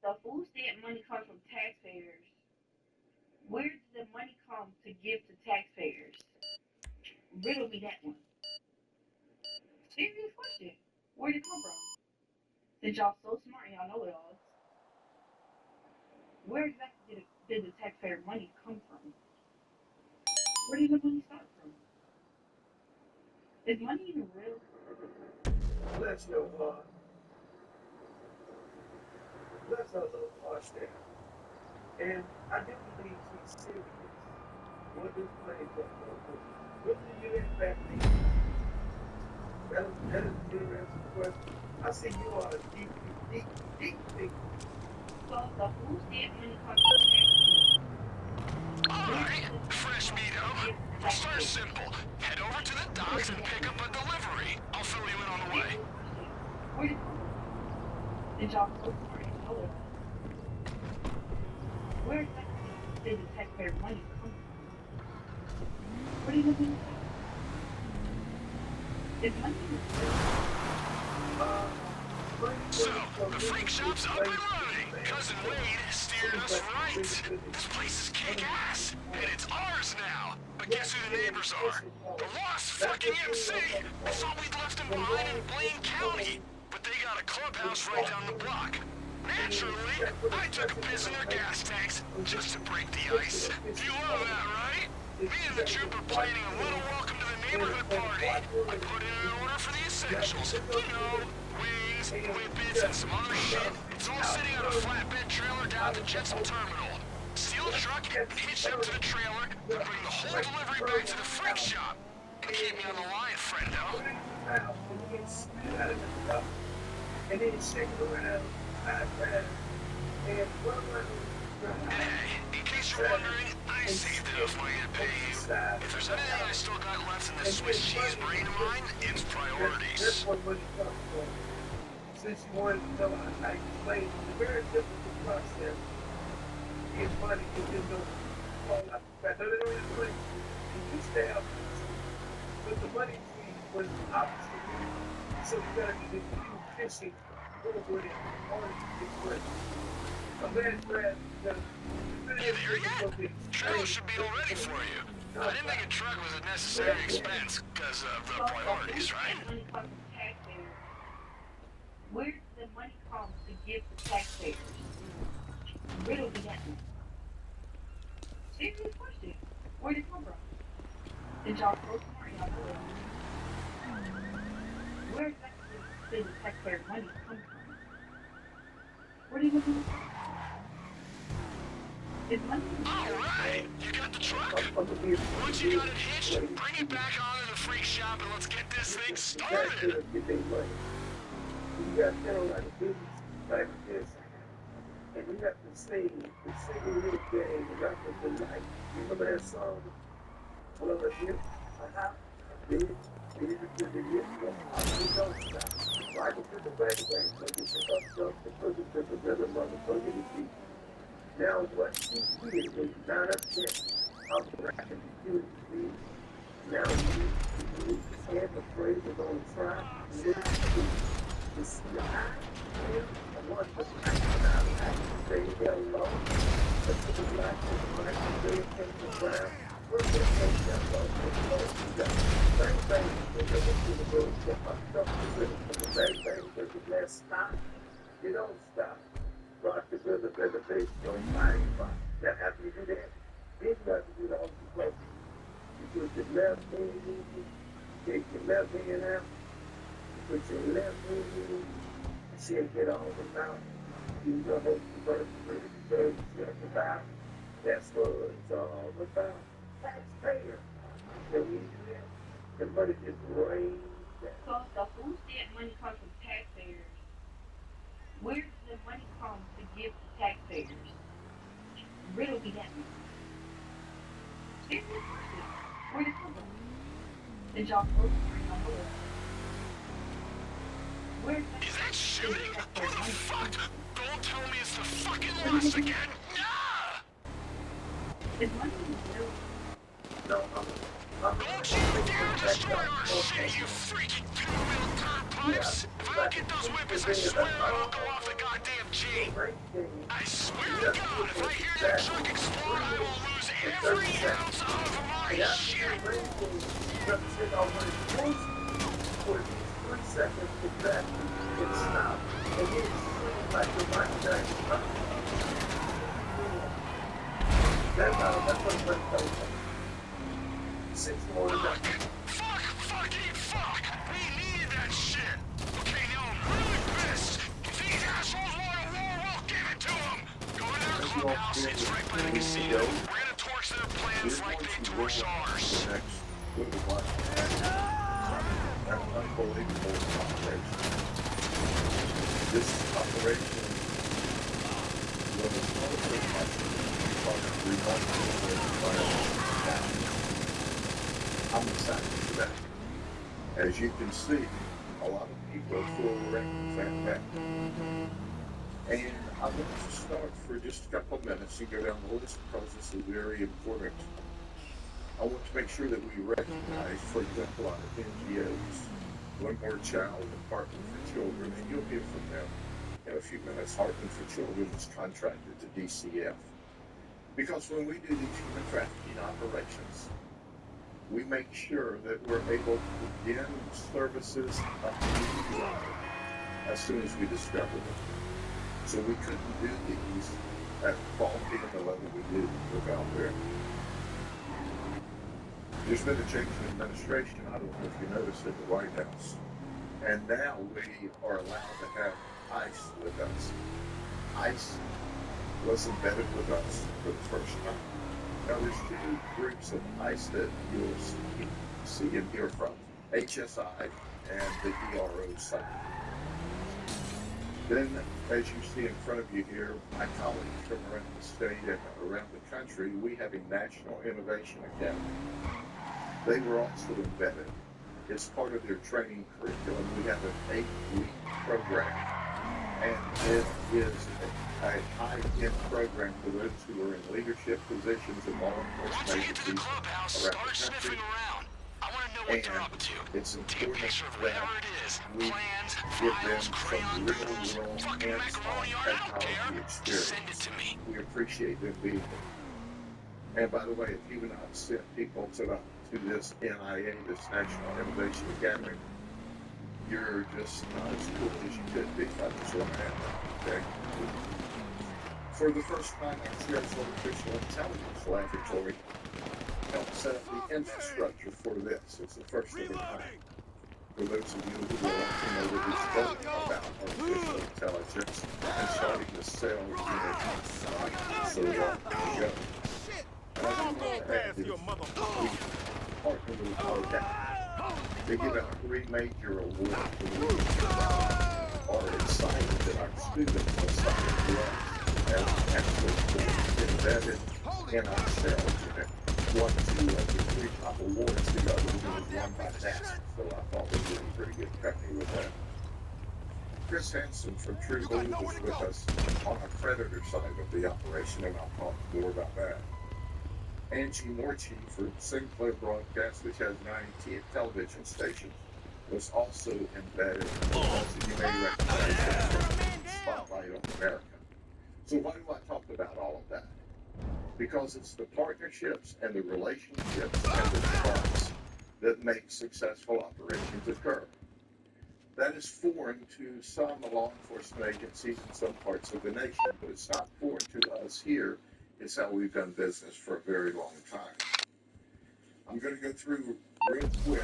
The food stamp money comes from taxpayers. Where does the money come to give to taxpayers? Riddle me that one. Serious question. Where did it come from? Since y'all so smart and y'all know it all, where exactly did the taxpayer money come from? Where did the money start from? Is money even real? Bless your heart. Bless our little hearts there. And I do believe she's serious. What this plane for? What do you expect me? That is a interesting question. I see you are a deep thinker. So the food stamp money comes from taxpayers. Where Alright, does the money fresh come meat to up. give to We'll start taxpayers? simple. Head over to the Riddle docks me and that pick one. up a delivery. I'll fill you in on the way. Serious question. Where did it come from? Since y'all so smart and know it all, where exactly did the taxpayer money come from? Where did the money start from? Is money even real? Uh, So, the freak shop's up and running. Cousin Wade steered us right. This place is kick-ass, and it's ours now. But guess who the neighbors are? The Lost fucking MC. I thought we'd left them behind in Blaine County, but they got a clubhouse right down the block. Naturally, I took a piss in their gas tanks just to break the ice. You love that, right? Me and the troop are planning a little welcome to the neighborhood party. I put in an order for the essentials. You know, wings, whippets, and some other shit. It's all sitting on a flatbed trailer down at the Jetsam terminal. Steal the truck and hitch it up to the trailer, then bring the whole delivery back to the freak shop. And keep me on the line, friendo. And then shake it around, and what am I And hey, in case you're wondering, I saved enough money to pay you. If there's anything I still got left in this Swiss cheese brain of mine, it's That's priorities. what money comes from. Since you wanted to know how I explain, it's a very difficult process. Get money, you just don't fall out the back. No, they don't even play. You stay out, but the money tree was opposite. So you gotta do this new fishing over it on this way. I'm very glad that You there yet? Trailer should be all ready for you. I didn't think a truck was a necessary expense because of the So the food priorities, right? stamp money comes from taxpayers. Where does the money come to give to taxpayers? Riddle me that one. Serious question. Where did it come from? Since y'all so smart, y'all know it all. Where exactly did the taxpayer money come from? Where did it come from? Is money even real? Alright, you got the truck? I'm gonna be Once you got it hitched, bring it back onto the freak shop and let's get this thing started. get their money. You got to tell like a business like this. And you have to sing the single little game, the rap of the night. You remember that song? Well, it's here. Did it, you don't stop. Right into the bang, so you pick up stuff, the person to the other motherfucker, you see. Now what she did was not upset. I'm rapping to you, see. Now you and the phrase is on the side. You see the eye, I want the black and I say hello. But to the black and white, they take the brown. We're going to take that love and love. Bang, bang, they go to the road, get my stuff to the rhythm. Bang, bang, there's a last stop. You don't stop. Rock the rhythm, and the bass don't mind. Now, after you do that, then you have to do the whole play. You put your left hand in, take your left hand out, you put your left hand in, shake it all about. You know how to work with the check about. That's what it's all about. Taxpayer. Can we do that? The money just rains down. So the food stamp money comes from taxpayers. Where does the money come to give to taxpayers? Riddle me that one. Serious question. Where did it come from? Since y'all so smart, y'all know it. Where exactly Is that did shooting? the Who taxpayer the money come fuck? from? Don't tell me it's the fucking Lost again. Nah! Is money even real? No, I'm Don't you dare destroy our shit, you freaking two-wheel turnpipes! If I I don't get those whippets, I swear I will go off the goddamn G. I swear to God, if I hear that truck explode, I will lose every ounce of my shit. For these 3 seconds exactly, it stopped. And it seemed like the mind back. That's what I'm telling you. 6 more to go. Fuck! We needed that shit! Okay, now I'm really pissed! If these assholes want a war, we'll give it to them! Go to their clubhouse, it's right by the casino. We're gonna torch their plans like they torched ours. An unbelievable operation. This operation was also I'm excited for that. As you can see, a lot of people are full records at that. And I'm going to start for just a couple of minutes and go down the list because this is very important. I want to make sure that we recognize, for example, our NGOs, One More Child, and Heartland for Children, and you'll hear from them in a few minutes. Heartland for Children is contracted to DCF. Because when we do these human trafficking operations, we make sure that we're able to begin services immediately as soon as we discover them. So we couldn't do these at the quality and the level we did without there. There's been a change in administration, I don't know if you noticed, at the White House. And now we are allowed to have ICE with us. ICE was embedded with us for the first time. Now there's 2 groups of ICE that you'll see and hear from, HSI and the ERO side. Then, as you see in front of you here, my colleagues from around the state and around the country, we have a National Innovation Academy. They were also embedded. It's part of their training curriculum. We have an 8-week program, and it is a high-end program for those who are in leadership positions in law enforcement agencies around the country. I want to know what they're up to. It's Take a important picture of that whatever it is. we Plans, give them files, some crayon real doodles, world fucking hands-on macaroni art, I don't technology care. experience. Send it to me. We appreciate them being here. And by the way, if you've not sent people to this NIA, this National Innovation Academy, you're just not as cool as you could be. I just want to add that, okay? For the first time, our Sheriff's Artificial Intelligence Laboratory helped set up the infrastructure for this. It's the first of its kind. For those of you who would like to know what we're studying about artificial intelligence and starting to sell units, so there you go. And I think we're ahead is we partner with ODAC. They give out 3 major awards and we are excited that our students are starting to us as actually embedded in ourselves. Won 2 of the 3 top awards. The other one was won by NASA, so I thought we were doing pretty good company with that. Chris Hansen from True Blue was with us on our Predator side of the operation, and I'll talk more about that. Angie Morchi for Sinclair Broadcast, which has 9 television stations, was also embedded, as you may recognize from Spotlight on America. So why do I talk about all of that? Because it's the partnerships and the relationships and the trust that make successful operations occur. That is foreign to some law enforcement agencies in some parts of the nation, but it's not foreign to us here. It's how we've done business for a very long time. I'm going to go through real quick.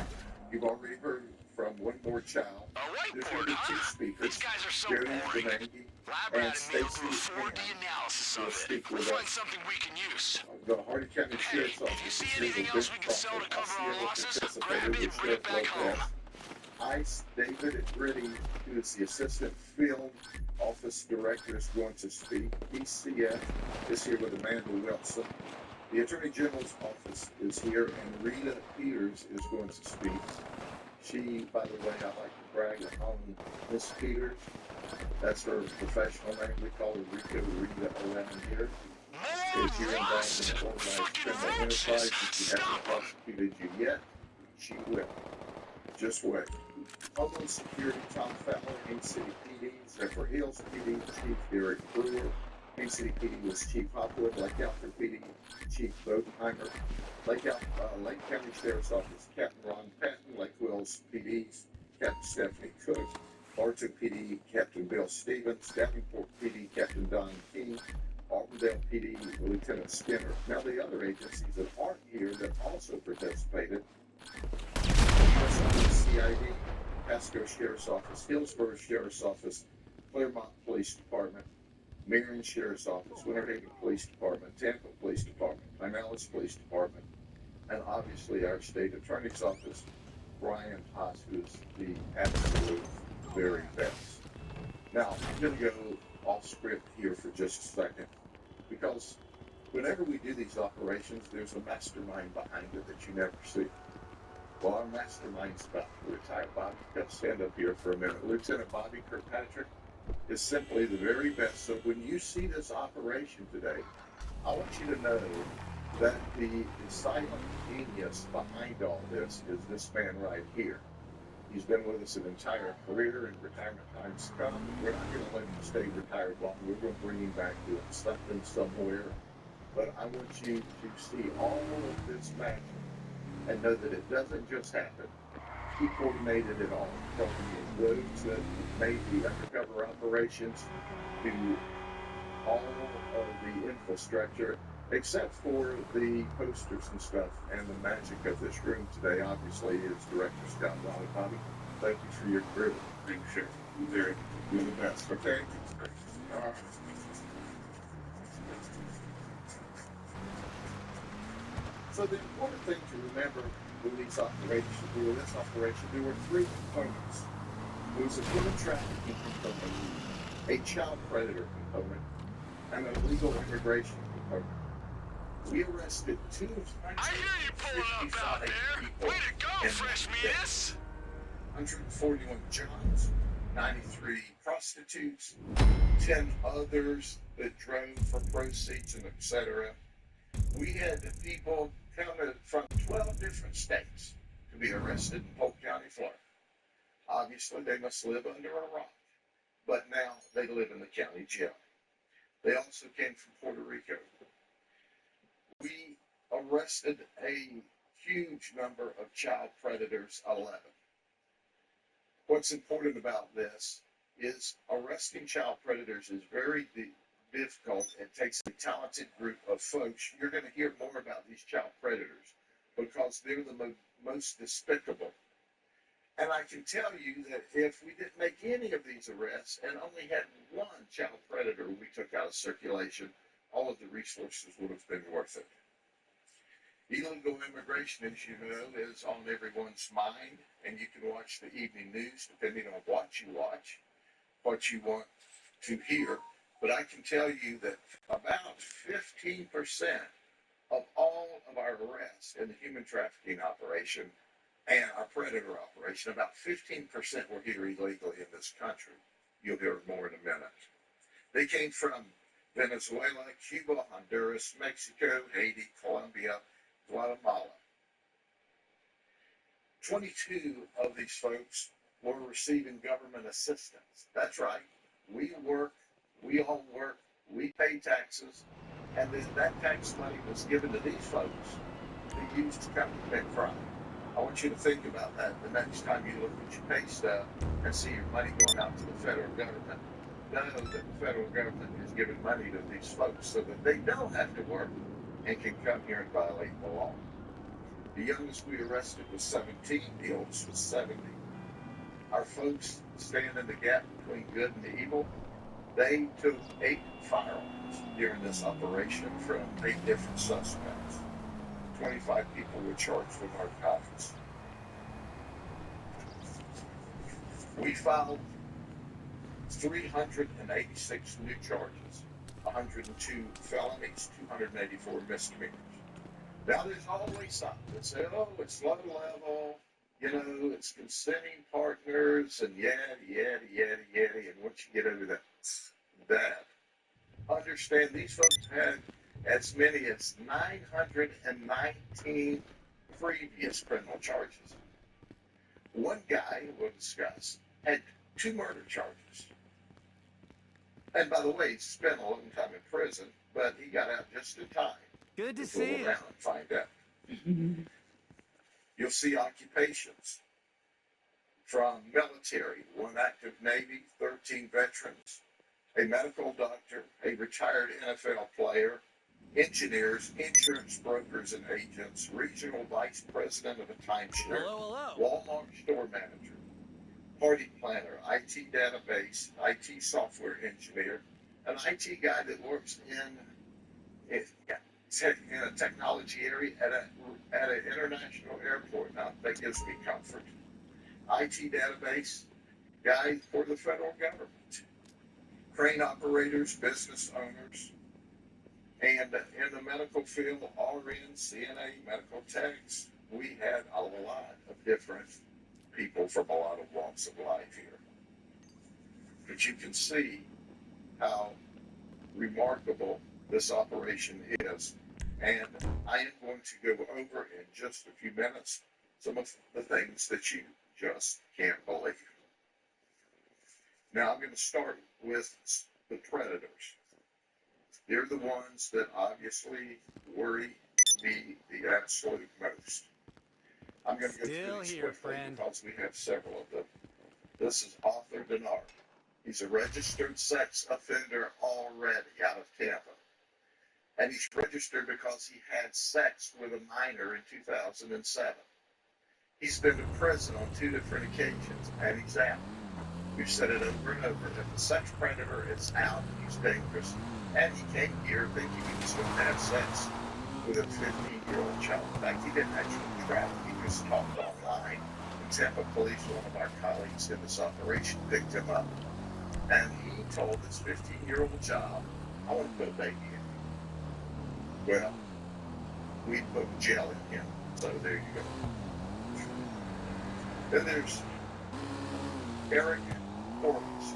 You've already heard from One More Child. There's going to be 2 speakers, These guys are so Jerry boring. Benangi Lab and rat and me will Stacy do a 4D Ham analysis will of it. speak We'll with find us. something we can use. The Hardy County Hey, Sheriff's if you Office see is anything a else big we can sell to profit. cover our ICO losses, participated grab it with and bring it back Sheriff home. Lopez. ICE, David Gritty, who is the Assistant Field Office Director, is going to speak. DCF is here with Amanda Wilson. The Attorney General's office is here, and Rita Peters is going to speak. She, by the way, I like to brag on Miss Peters. That's her professional name. We call her Rita around here. If you're involved in organized criminal enterprise, if she hasn't prosecuted you yet, she will. just wait. Homeland Security, Tom Fowler, Haines City PD, Zephyr Hills PD, Chief Derek Brewer, Haines City PD was Chief Hopwood, Lake Alfred PD, Chief Bodenheimer, Lake County Sheriff's Office, Captain Ron Patton, Lake Wells PD, Captain Stephanie Cook, Bartow PD, Captain Bill Stevens, Davenport PD, Captain Don King, Auburndale PD, Lieutenant Skinner. Now the other agencies that aren't here that also participated, U.S. Army CID, Pasco Sheriff's Office, Hillsborough Sheriff's Office, Claremont Police Department, Marion Sheriff's Office, Winter Haven Police Department, Tampa Police Department, Pinellas Police Department, and obviously our state attorney's office, Brian Haas, who is the absolute very best. Now, I'm going to go off script here for just a second, because whenever we do these operations, there's a mastermind behind it that you never see. Well, our mastermind's about to retire. Bobby, come stand up here for a minute. Lieutenant Bobby Kirkpatrick is simply the very best. So when you see this operation today, I want you to know that the silent genius behind all this is this man right here. He's been with us an entire career, and retirement time's come. We're not going to let him stay retired long. We're going to bring him back doing something somewhere. But I want you to see all of this magic and know that it doesn't just happen. He coordinated it all, from the roads that made the undercover operations to all of the infrastructure, except for the posters and stuff. And the magic of this room today, obviously, is Director Scott Riley. Bobby, thank you for your career. Thank you, Sheriff. You're the best, okay? So the important thing to remember with this operation, there were three components. There was a human trafficking component, a child predator component, and an illegal immigration component. We arrested 255 I hear you pulling up out there. people Way to go, fresh meatus. 141 jobs, 93 prostitutes, 10 others that drove for proceeds, and etc. We had people coming from 12 different states to be arrested in Polk County, Florida. Obviously, they must live under a rock, but now they live in the county jail. They also came from Puerto Rico. We arrested a huge number of child predators, 11. What's important about this is arresting child predators is very difficult. It takes a talented group of folks. You're going to hear more about these child predators because they're the most despicable. And I can tell you that if we didn't make any of these arrests and only had one child predator we took out of circulation, all of the resources would have been worth it. Illegal immigration, as you know, is on everyone's mind, and you can watch the evening news depending on what you watch, what you want to hear. But I can tell you that about 15% of all of our arrests in the human trafficking operation and our predator operation, about 15% were here illegally in this country. You'll hear more in a minute. They came from Venezuela, Cuba, Honduras, Mexico, Haiti, Colombia, Guatemala. 22 of these folks were receiving government assistance. That's right. We all work, we pay taxes, and then that tax money was given to these folks to use to commit crime. I want you to think about that the next time you look at your pay stub and see your money going out to the federal government. Know that the federal government is giving money to these folks so that they don't have to work and can come here and violate the law. The youngest we arrested was 17, the oldest was 70. Our folks stand in the gap between good and evil. They took 8 firearms during this operation from 8 different suspects. 25 people were charged with narcotics. We filed 386 new charges, 102 felonies, 284 misdemeanors. Now there's always something that says, oh, it's low level, it's consenting partners, and yada, and once you get over that, understand these folks had as many as 919 previous criminal charges. One guy we'll discuss had 2 murder charges. And by the way, he spent a long time in prison, but he got out just in time Good to fool see you. around and find out. You'll see occupations from military, 1 active Navy, 13 veterans, a medical doctor, a retired NFL player, engineers, insurance brokers and agents, regional vice president of a timeshare, Hello. Walmart store manager, party planner, IT database, IT software engineer, an IT guy that works in a technology area at an international airport. Now, that gives me comfort. IT database guy for the federal government. Crane operators, business owners, and in the medical field, RN, CNA, medical techs. We had a lot of different people from a lot of walks of life here. But you can see how remarkable this operation is. And I am going to go over in just a few minutes some of the things that you just can't believe. Now I'm going to start with the predators. They're the ones that obviously worry me the absolute most. I'm going to go Still through these here, quickly friend. because we have several of them. This is Arthur Denard. He's a registered sex offender already out of Tampa. And he's registered because he had sex with a minor in 2007. He's been to prison on 2 different occasions, and he's out. We've said it over and over that the sex predator is out, he's dangerous, and he came here thinking he was going to have sex with a 15-year-old child. In fact, he didn't actually travel, he just talked online. And Tampa Police, one of our colleagues in this operation, picked him up. And he told this 15-year-old child, I want to put a baby in you. Well, we put gel in him, so there you go. Then there's Eric Corliss.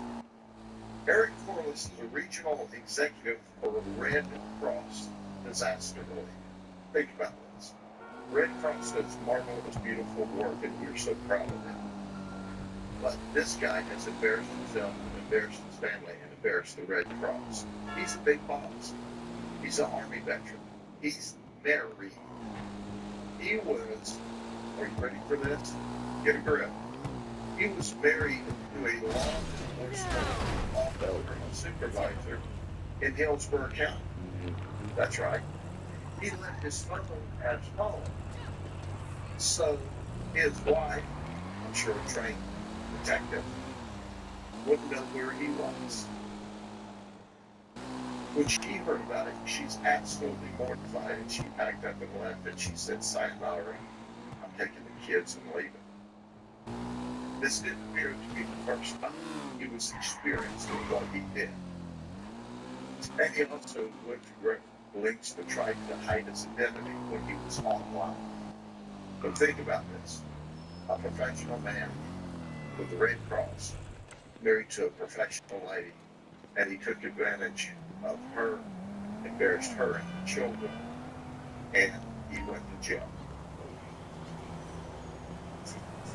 Eric Corliss is a regional executive for Red Cross disaster relief. Think about this. Red Cross does marvelous, beautiful work, and we're so proud of them. But this guy has embarrassed himself, embarrassed his family, and embarrassed the Red Cross. He's a big boss. He's an Army veteran. He's married. He was, are you ready for this? Get a grip. He was married to a law enforcement officer, supervisor in Hillsborough County. That's right. He left his phone at home. So his wife, I'm sure a trained detective, wouldn't know where he was. When she heard about it, she's absolutely mortified, and she packed up and left, and she said, sayonara, I'm taking the kids and leaving. This didn't appear to be the first time he was experiencing what he did. And he also went to great lengths to try to hide his identity when he was online. But think about this. A professional man with the Red Cross, married to a professional lady, and he took advantage of her, embarrassed her and the children, and he went to jail.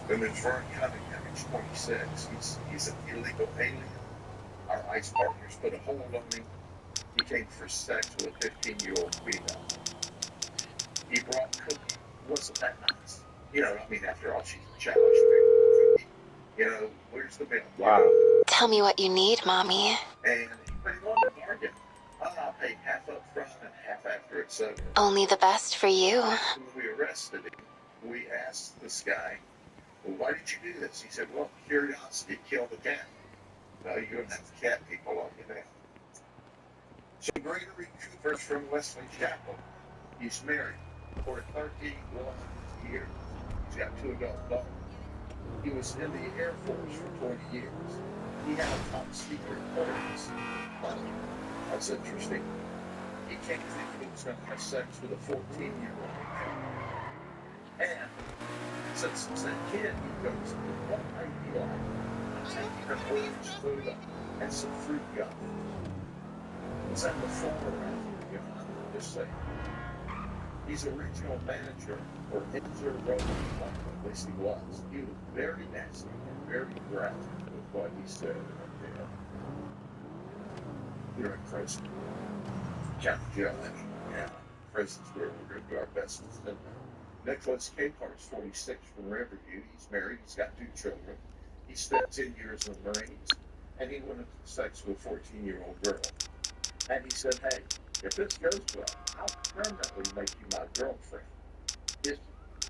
Then there's Vern Cunningham, he's 26. He's an illegal alien. Our ICE partners put a hold on him. He came for sex with a 15-year-old female. He brought cookies. Wasn't that nice? You know, I mean, after all, she's a child. You know, where's the milk? Wow. Tell me what you need, Mommy. And he wanted a bargain. I'll pay half up front and half after it's over. Only the best for you. When we arrested him, we asked this guy, well, why did you do this? He said, well, curiosity killed the cat. No, you don't have cat people on you now. So Gregory Cooper's from Wesley Chapel. He's married for 31 years. He's got 2 adult daughters. He was in the Air Force for 20 years. He had a top secret clearance. That's interesting. He came thinking he was going to have sex with a 14-year-old. And since he's a kid, he goes, what might be like? I'm taking an orange soda and some fruit gum. Was that before or after? Just saying. He's a regional manager for Inter Roman Club, at least he was. He was very nasty and very graphic with what he said right there. You're in prison. County jail, yeah. Prison's where we're going to do our best to send them. Nicholas Capart's 46 from Riverview. He's married. He's got 2 children. He spent 10 years in the Marines, and he went into sex with a 14-year-old girl. And he said, hey, if this goes well, I'll permanently make you my girlfriend.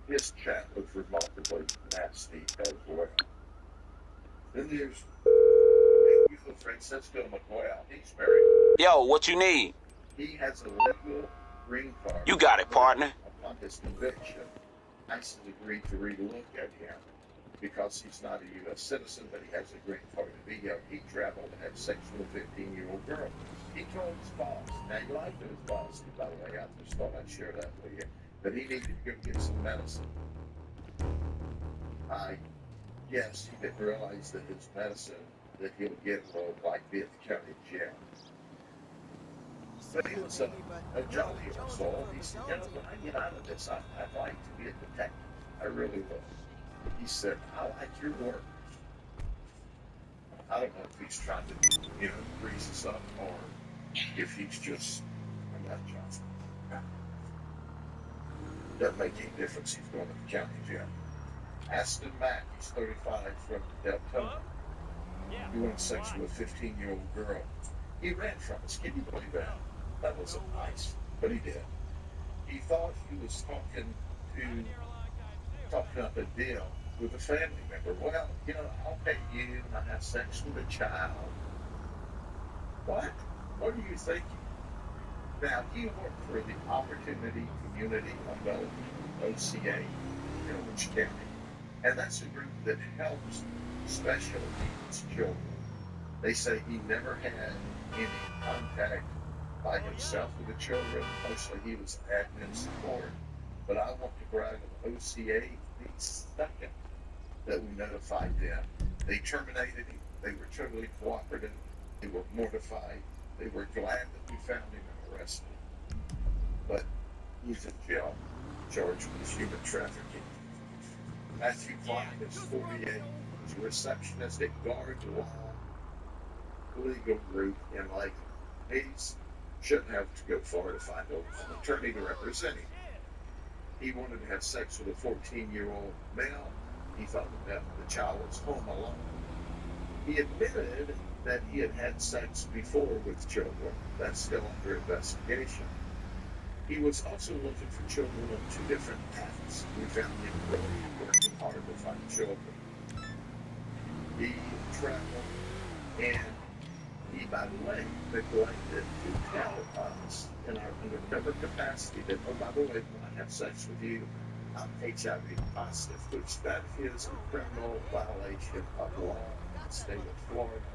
His chat was remarkably nasty as well. Then there's Francisco Miguel. He's married. Yo, what you need? He has a legal green card. You got it, partner. Upon his conviction, ICE agreed to relook at him because he's not a U.S. citizen, but he has a green card to be here. He traveled and had sex with a 15-year-old girl. He told his boss, now he lied to his boss, by the way, I just thought I'd share that with you, that he needed to go get some medicine. I guess he didn't realize that his medicine that he'll get will like be at the county jail. But he was a jolly old soul. He said, you know, when I get out of this, I'd like to be a detective. I really would. He said, I like your work. I don't know if he's trying to, you know, grease us up or if he's just a nut job. Doesn't make any difference. He's going to the county jail. Aston Mack, he's 35 from Deltona. He went sex with a 15-year-old girl. He ran from us. Can you believe that? That wasn't nice, but he did. He thought he was talking up a deal with a family member. Well, you know, I'll pay you and I have sex with a child. What? What are you thinking? Now, he worked for the Opportunity Community Umbrella, OCA, in Orange County. And that's a group that helps special needs children. They say he never had any contact by himself with the children. Mostly he was admin support. But I want to brag on OCA the second that we notified them. They terminated him. They were totally cooperative. They were mortified. They were glad that we found him and arrested him. But he's in jail, charged with human trafficking. Matthew Klein is 48. He's a receptionist at Guard Law legal group in Lake. He shouldn't have to go far to find an attorney to represent him. He wanted to have sex with a 14-year-old male. He thought that the child was home alone. He admitted that he had had sex before with children. That's still under investigation. He was also looking for children on 2 different paths. We found him really working hard to find children. He traveled and he, by the way, neglected to tell us in our undercover capacity that, oh, by the way, when I have sex with you, I'm HIV positive, which that is a criminal violation of law in the state of Florida,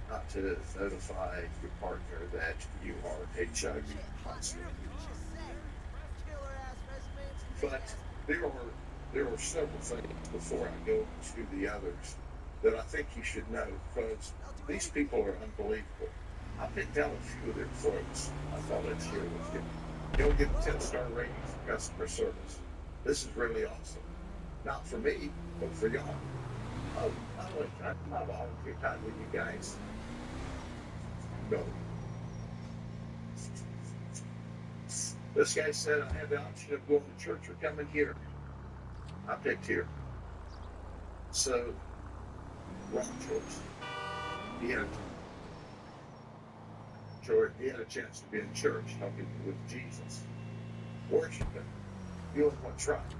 not to notify your partner that you are HIV positive. But there are several things before I go to the others that I think you should know, because these people are unbelievable. I picked out a few of their quotes. I thought I'd share with you. You'll get a 10-star rating for customer service. This is really awesome. Not for me, but for y'all. Oh, I'm not volunteer time with you guys. No. This guy said I had the option of going to church or coming here. I picked here. So, wrong choice. He had a chance to be in church talking with Jesus, worshiping, doing what's right.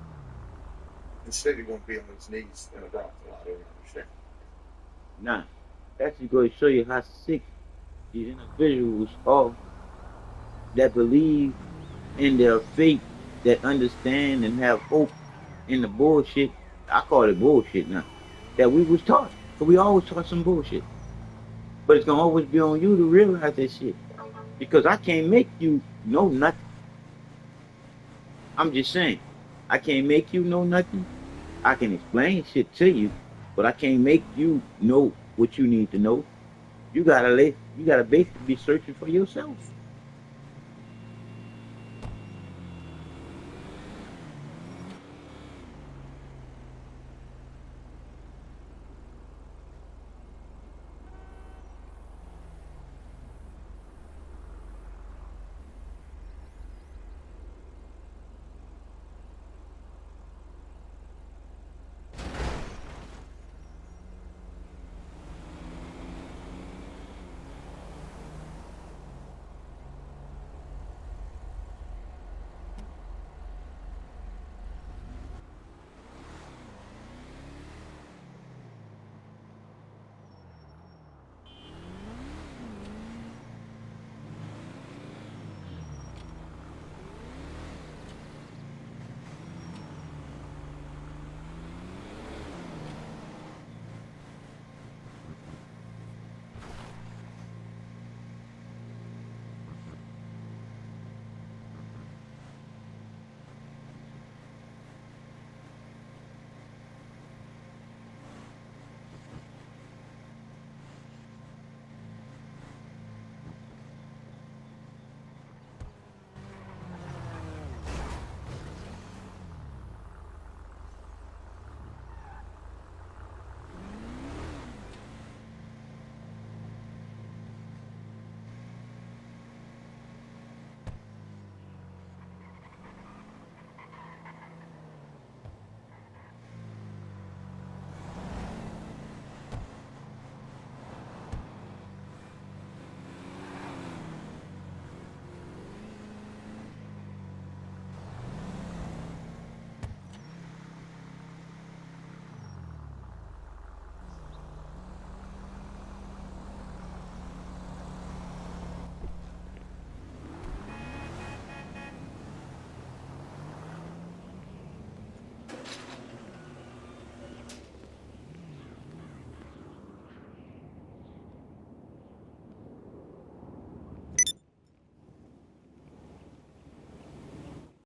Instead, he won't be on his knees in a brothel. I don't understand. Nah, that's just going to show you how sick these individuals are that believe in their faith, that understand and have hope in the bullshit. I call it bullshit now, that we was taught. But we always taught some bullshit. But it's going to always be on you to realize that shit. Because I can't make you know nothing. I'm just saying, I can't make you know nothing. I can explain shit to you, but I can't make you know what you need to know. You gotta basically be searching for yourself.